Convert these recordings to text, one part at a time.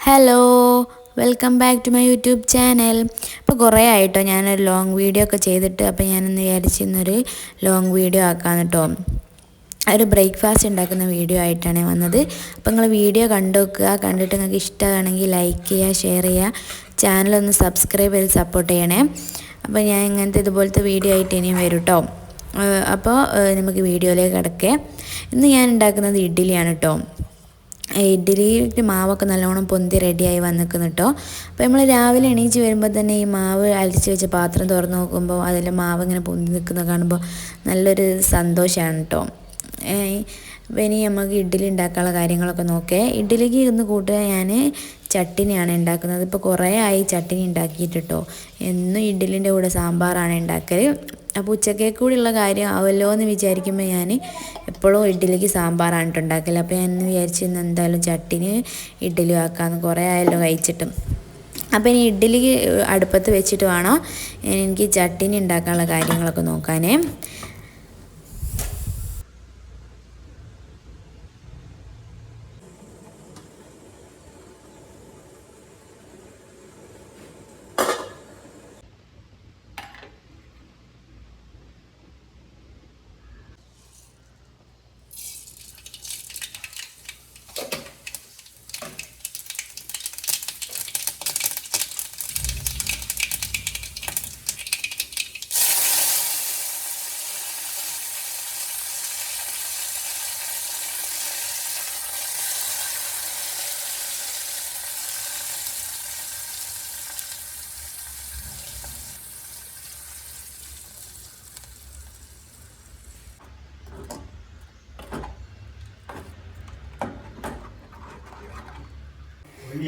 Hello, welcome back to my YouTube channel. അപ്പോൾ കുറേ ആയിട്ടോ ഞാനൊരു ലോങ് വീഡിയോ ഒക്കെ ചെയ്തിട്ട്, അപ്പോൾ ഞാനൊന്ന് വിചാരിച്ചിരുന്നൊരു ലോങ് വീഡിയോ ആക്കാമെന്ന് കേട്ടോ. ഒരു ബ്രേക്ക്ഫാസ്റ്റ് ഉണ്ടാക്കുന്ന വീഡിയോ ആയിട്ടാണ് വന്നത്. അപ്പോൾ നിങ്ങൾ വീഡിയോ കണ്ടു നോക്കുക. കണ്ടിട്ട് നിങ്ങൾക്ക് ഇഷ്ടമാണെങ്കിൽ ലൈക്ക് ചെയ്യുക, ഷെയർ ചെയ്യുക, ചാനലൊന്ന് സബ്സ്ക്രൈബ് ചെയ്ത് സപ്പോർട്ട് ചെയ്യണേ. അപ്പോൾ ഞാൻ ഇങ്ങനത്തെ ഇതുപോലത്തെ വീഡിയോ ആയിട്ട് ഇനിയും വരും കേട്ടോ. അപ്പോൾ നമുക്ക് വീഡിയോയിലേക്ക് കിടക്കേ. ഇന്ന് ഞാൻ ഉണ്ടാക്കുന്നത് ഇഡ്ഡലിയാണ് കേട്ടോ. ഇഡ്ഡലിക്ക് മാവൊക്കെ നല്ലോണം പൊന്തി റെഡിയായി വന്നിക്കുന്നു കേട്ടോ. അപ്പോൾ നമ്മൾ രാവിലെ എണീച്ച് വരുമ്പോൾ തന്നെ ഈ മാവ് അരിച്ച് വെച്ച പാത്രം തുറന്ന് നോക്കുമ്പോൾ അതിൽ മാവ് ഇങ്ങനെ പൊന്തി നിൽക്കുന്നത് കാണുമ്പോൾ നല്ലൊരു സന്തോഷമാണ് കേട്ടോ. അപ്പോൾ ഇനി നമുക്ക് ഇഡ്ഡലി ഉണ്ടാക്കാനുള്ള കാര്യങ്ങളൊക്കെ നോക്കേ. ഇഡ്ഡലിക്ക് ഇന്ന് കൂട്ടുക ഞാൻ ചട്ടിനിയാണ് ഉണ്ടാക്കുന്നത്. ഇപ്പോൾ കുറേ ആയി ചട്ടിനി ഉണ്ടാക്കിയിട്ട് കേട്ടോ. എന്നും ഇഡ്ഡലിൻ്റെ കൂടെ സാമ്പാറാണ് ഉണ്ടാക്കൽ. അപ്പോൾ ഉച്ചക്കേക്ക് കൂടിയുള്ള കാര്യം ആവുമല്ലോ എന്ന് വിചാരിക്കുമ്പോൾ ഞാൻ എപ്പോഴും ഇഡ്ഡലിക്ക് സാമ്പാറാണ് ഉണ്ടാക്കൽ. അപ്പോൾ ഞാൻ ഇന്ന് വിചാരിച്ചു ഇന്ന് എന്തായാലും ചട്ടിനി ഇഡ്ഡലി ആക്കാമെന്ന്, കുറേ ആയല്ലോ കഴിച്ചിട്ടും. അപ്പോൾ ഇനി ഇഡ്ഡലി അടുപ്പത്ത് വെച്ചിട്ട് വേണം എനിക്ക് ചട്ടിനി ഉണ്ടാക്കാനുള്ള കാര്യങ്ങളൊക്കെ നോക്കാനേ.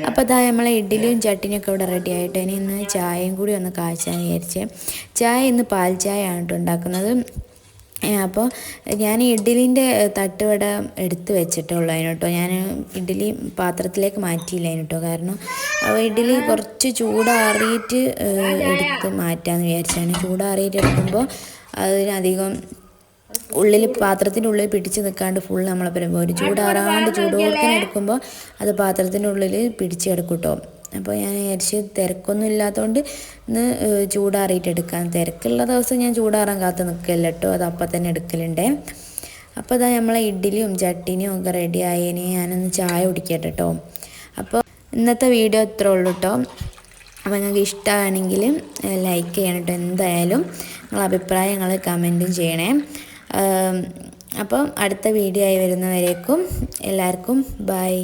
അപ്പോൾ അതാ നമ്മളെ ഇഡ്ഡലിയും ചട്ടിനിയൊക്കെ ഇവിടെ റെഡി ആയിട്ട് ഇനി ഇന്ന് ചായയും കൂടി ഒന്ന് കാച്ചാൻ വിചാരിച്ചേ. ചായ ഇന്ന് പാൽ ചായ ആണ് കേട്ടോ ഉണ്ടാക്കുന്നത്. അപ്പോൾ ഞാൻ ഇഡ്ഡലിൻ്റെ തട്ടുവട എടുത്ത് വെച്ചിട്ടുള്ളൂ കേട്ടോ. ഞാൻ ഇഡ്ഡലി പാത്രത്തിലേക്ക് മാറ്റിയില്ല കേട്ടോ. കാരണം ഇഡ്ഡലി കുറച്ച് ചൂടാറിയിട്ട് എടുത്ത് മാറ്റാമെന്ന് വിചാരിച്ചാണ്. ചൂടാറിയിട്ട് എടുക്കുമ്പോൾ അതിനധികം ഉള്ളിൽ പാത്രത്തിൻ്റെ ഉള്ളിൽ പിടിച്ച് നിൽക്കാണ്ട് ഫുൾ നമ്മളപ്പോൾ ഒരു ചൂടാറാണ്ട് ചൂടോടെ എടുക്കുമ്പോൾ അത് പാത്രത്തിൻ്റെ ഉള്ളിൽ പിടിച്ചെടുക്കും കേട്ടോ. അപ്പോൾ ഞാൻ വിചാരിച്ച് തിരക്കൊന്നും ഇല്ലാത്തതുകൊണ്ട് ഇന്ന് ചൂടാറിയിട്ട് എടുക്കാം. തിരക്കുള്ള ദിവസം ഞാൻ ചൂടാറാൻ കാത്ത് നിൽക്കില്ല കേട്ടോ, അത് അപ്പം തന്നെ എടുക്കലുണ്ടേ. അപ്പോൾ അതാ നമ്മളെ ഇഡ്ഡലിയും ചട്ടിനിയും ഒക്കെ റെഡി ആയതിന് ഞാനൊന്ന് ചായ കുടിക്കട്ടെ കേട്ടോ. അപ്പോൾ ഇന്നത്തെ വീഡിയോ ഇത്രേ ഉള്ളൂ കേട്ടോ. അപ്പോൾ നിങ്ങൾക്ക് ഇഷ്ടമാണെങ്കിൽ ലൈക്ക് ചെയ്യണം കേട്ടോ. എന്തായാലും നിങ്ങളെ അഭിപ്രായങ്ങൾ കമൻറ്റും ചെയ്യണേ. അപ്പം അടുത്ത വീഡിയോ ആയി വരുന്നവരേക്കും എല്ലാവർക്കും ബൈ.